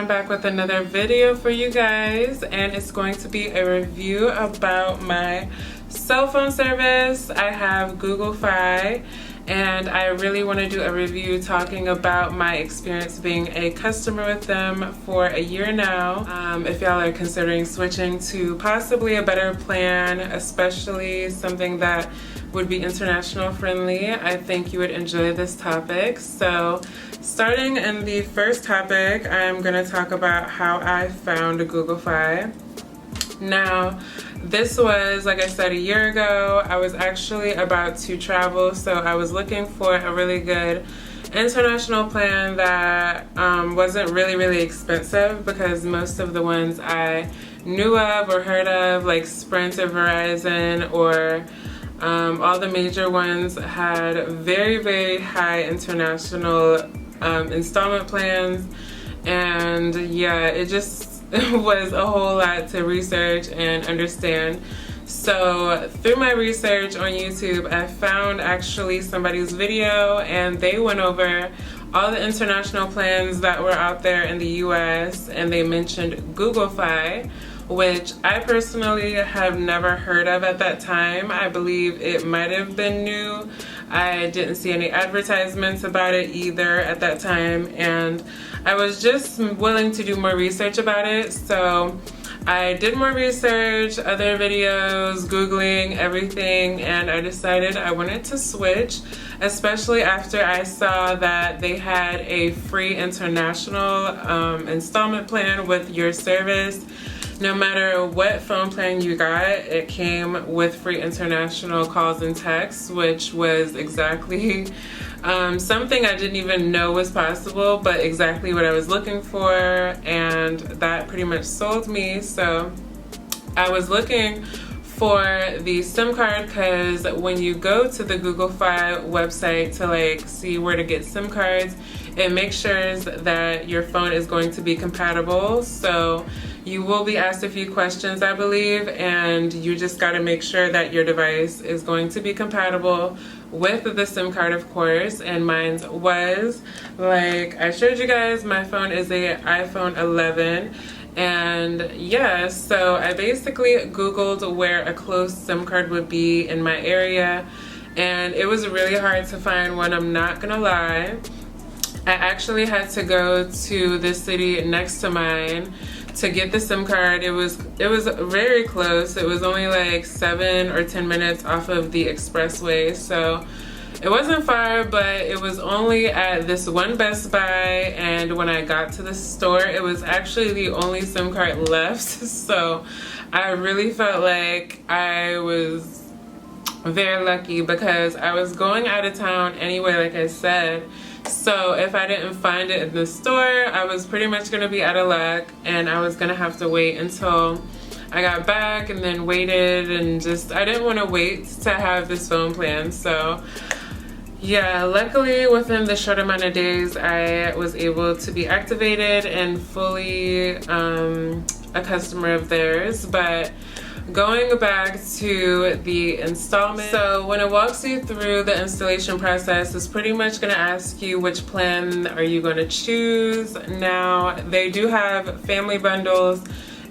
I'm back with another video for you guys, and it's going to be a review about my cell phone service. I have Google Fi, and I really want to do a review talking about my experience being a customer with them for a year now. If y'all are considering switching to possibly a better plan, especially something that would be international friendly, I think you would enjoy this topic. So starting in the first topic, I'm going to talk about how I found Google Fi. Now, this was, like I said, a year ago. I was actually about to travel, so I was looking for a really good international plan that wasn't really expensive, because most of the ones I knew of or heard of, like Sprint or Verizon or all the major ones, had very high international installment plans, and yeah, it just was a whole lot to research and understand. So through my research on YouTube, I found actually somebody's video, and they went over all the international plans that were out there in the US, and they mentioned Google Fi, which I personally have never heard of at that time. I believe it might have been new. I didn't see any advertisements about it either at that time, and I was just willing to do more research about it. So I did more research, other videos, Googling everything, and I decided I wanted to switch, especially after I saw that they had a free international installment plan with your service. No matter what phone plan you got, it came with free international calls and texts, which was exactly something I didn't even know was possible, but exactly what I was looking for, and that pretty much sold me. So I was looking for the SIM card, because when you go to the Google Fi website to like see where to get SIM cards, it makes sure that your phone is going to be compatible. So you will be asked a few questions, I believe, and you just got to make sure that your device is going to be compatible with the SIM card, of course, and mine was. Like I showed you guys, my phone is a iPhone 11, and yeah, so I basically Googled where a close SIM card would be in my area, and it was really hard to find one, I'm not gonna lie. I actually had to go to the city next to mine to get the SIM card. It was very close. It was only like 7 or 10 minutes off of the expressway, so it wasn't far, but it was only at this one Best Buy, and when I got to the store, it was actually the only SIM card left. So I really felt like I was very lucky, because I was going out of town anyway, like I said. So if I didn't find it in the store, I was pretty much going to be out of luck, and I was going to have to wait until I got back, and then waited, and just I didn't want to wait to have this phone plan. So yeah, luckily within the short amount of days, I was able to be activated and fully a customer of theirs. But going back to the installment, so when it walks you through the installation process, it's pretty much going to ask you which plan are you going to choose. Now, they do have family bundles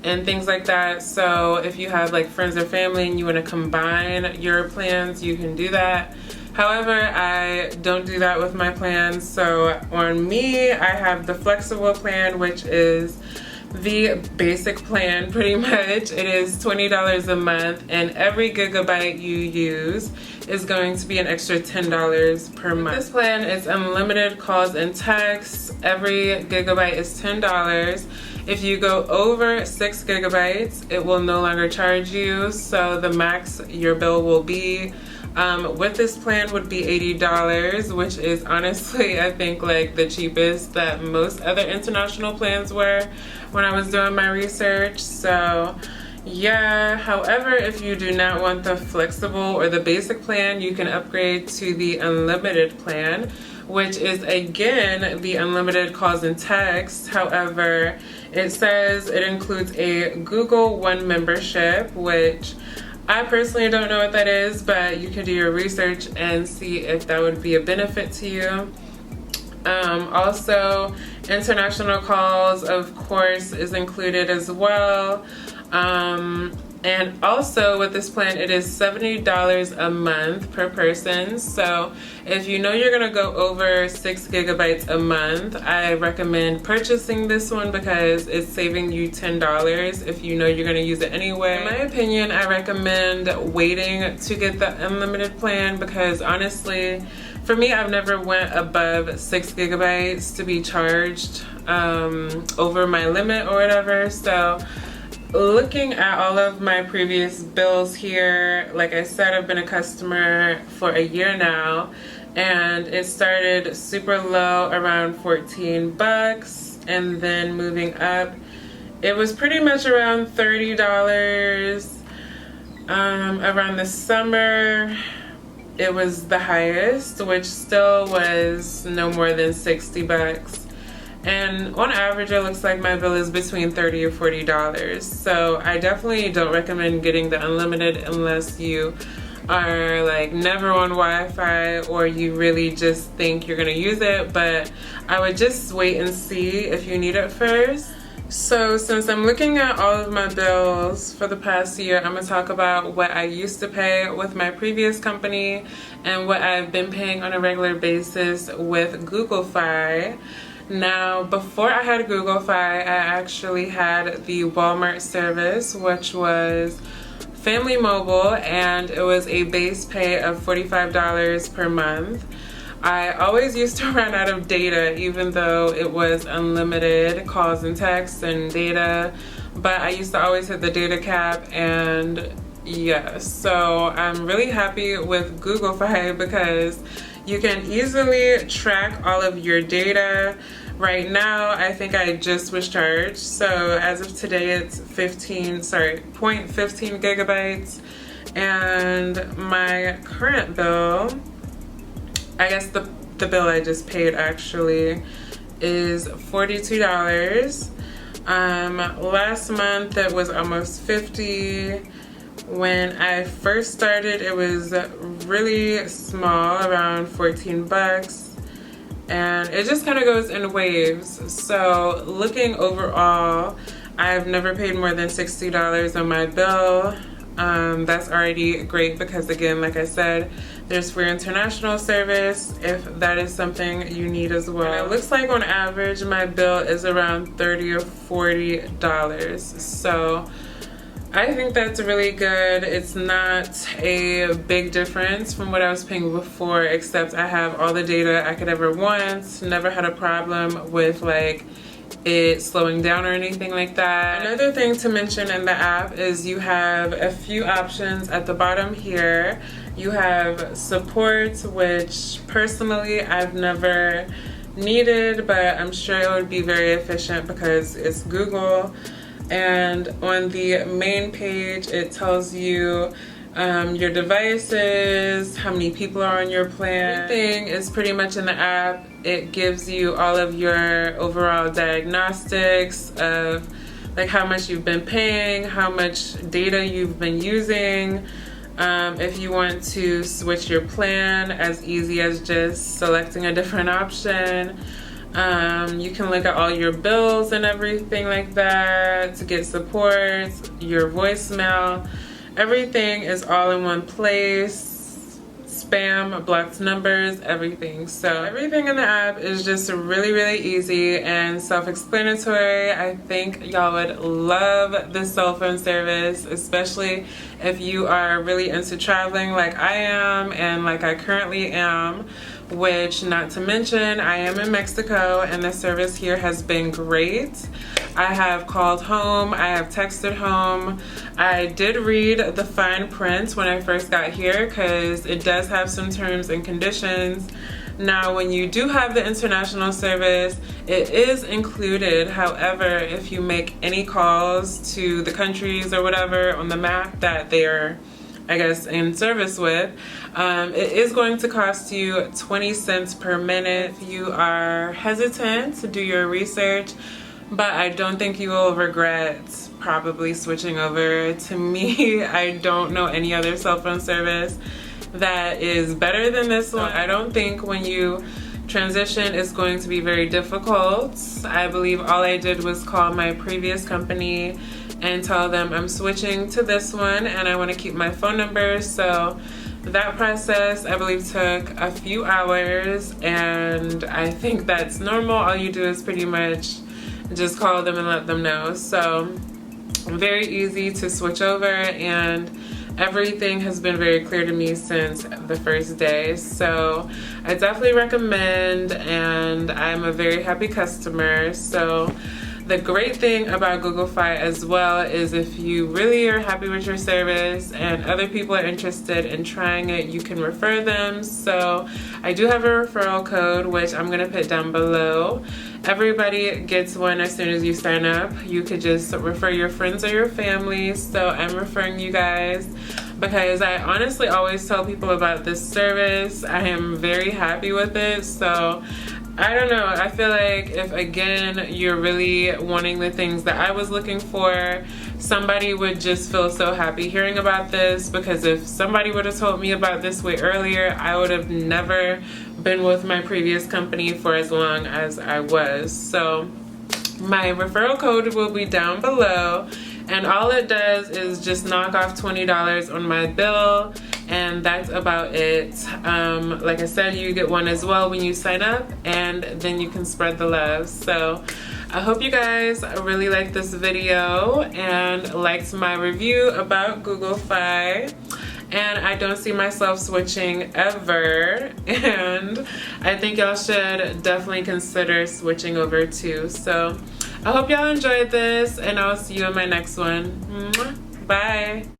and things like that, so if you have like friends or family and you want to combine your plans, you can do that. However, I don't do that with my plans. So on me, I have the flexible plan, which is the basic plan pretty much. It is $20 a month, and every gigabyte you use is going to be an extra $10 per month. This plan is unlimited calls and texts. Every gigabyte is $10. If you go over 6 gigabytes, it will no longer charge you, so the max your bill will be with this plan would be $80, which is honestly, I think, like the cheapest that most other international plans were when I was doing my research. So yeah, however, if you do not want the flexible or the basic plan, you can upgrade to the unlimited plan, which is again the unlimited calls and texts. However, it says it includes a Google One membership, which I personally don't know what that is, but you can do your research and see if that would be a benefit to you. Also, International calls, of course, is included as well. And also with this plan, it is $70 a month per person. So if you know you're gonna go over 6 gigabytes a month, I recommend purchasing this one because it's saving you $10 if you know you're gonna use it anyway. In my opinion, I recommend waiting to get the unlimited plan because honestly, for me, I've never went above 6 gigabytes to be charged over my limit or whatever. So looking at all of my previous bills here, like I said, I've been a customer for a year now, and it started super low around 14 bucks, and then moving up, it was pretty much around $30. Around the summer, it was the highest, which still was no more than 60 bucks. And on average, it looks like my bill is between $30 or $40. So I definitely don't recommend getting the unlimited unless you are like never on Wi-Fi or you really just think you're gonna use it. But I would just wait and see if you need it first. So since I'm looking at all of my bills for the past year, I'm gonna talk about what I used to pay with my previous company and what I've been paying on a regular basis with Google Fi. Now, before I had Google Fi, I actually had the Walmart service, which was Family Mobile, and it was a base pay of $45 per month. I always used to run out of data, even though it was unlimited calls and texts and data, but I used to always hit the data cap. And yes, so I'm really happy with Google Fi because you can easily track all of your data. Right now, I think I just was charged. So as of today, it's 0.15 gigabytes. And my current bill, I guess the bill I just paid actually is $42. Last month it was almost $50. When I first started, it was really small, around 14 bucks. And it just kind of goes in waves. So looking overall, I've never paid more than $60 on my bill. That's already great because again, like I said, there's free international service if that is something you need as well. And it looks like on average my bill is around $30 or $40. So I think that's really good. It's not a big difference from what I was paying before, except I have all the data I could ever want. Never had a problem with like it slowing down or anything like that. Another thing to mention in the app is you have a few options at the bottom here. You have support, which personally I've never needed, but I'm sure it would be very efficient because it's Google. And on the main page, it tells you your devices, how many people are on your plan. Everything is pretty much in the app. It gives you all of your overall diagnostics of like how much you've been paying, how much data you've been using. If you want to switch your plan, as easy as just selecting a different option. You can look at all your bills and everything like that to get support, your voicemail. Everything is all in one place. Spam, blocked numbers, everything. So everything in the app is just really, really easy and self-explanatory. I think y'all would love this cell phone service, especially if you are really into traveling like I am and like I currently am. Which, not to mention, I am in Mexico and the service here has been great. I have called home, I have texted home. I did read the fine print when I first got here because it does have some terms and conditions. Now, when you do have the international service, it is included. However, if you make any calls to the countries or whatever on the map that they are, I guess, in service with, it is going to cost you 20 cents per minute. If you are hesitant to do your research, but I don't think you will regret probably switching over. To me, I don't know any other cell phone service that is better than this one. I don't think when you transition is going to be very difficult. I believe all I did was call my previous company and tell them I'm switching to this one and I want to keep my phone number. So that process, I believe, took a few hours, and I think that's normal. All you do is pretty much just call them and let them know. So very easy to switch over, and everything has been very clear to me since the first day. So I definitely recommend, and I'm a very happy customer. So the great thing about Google Fi as well is if you really are happy with your service and other people are interested in trying it, you can refer them. So I do have a referral code, which I'm gonna put down below. Everybody gets one as soon as you sign up. You could just refer your friends or your family. So I'm referring you guys because I honestly always tell people about this service. I am very happy with it. So I don't know, I feel like if again you're really wanting the things that I was looking for, somebody would just feel so happy hearing about this, because if somebody would have told me about this way earlier, I would have never been with my previous company for as long as I was. So my referral code will be down below, and all it does is just knock off $20 on my bill, and that's about it. Like I said, you get one as well when you sign up, and then you can spread the love. So I hope you guys really liked this video and liked my review about Google Fi. And I don't see myself switching ever, and I think y'all should definitely consider switching over too. So I hope y'all enjoyed this, and I'll see you in my next one. Bye.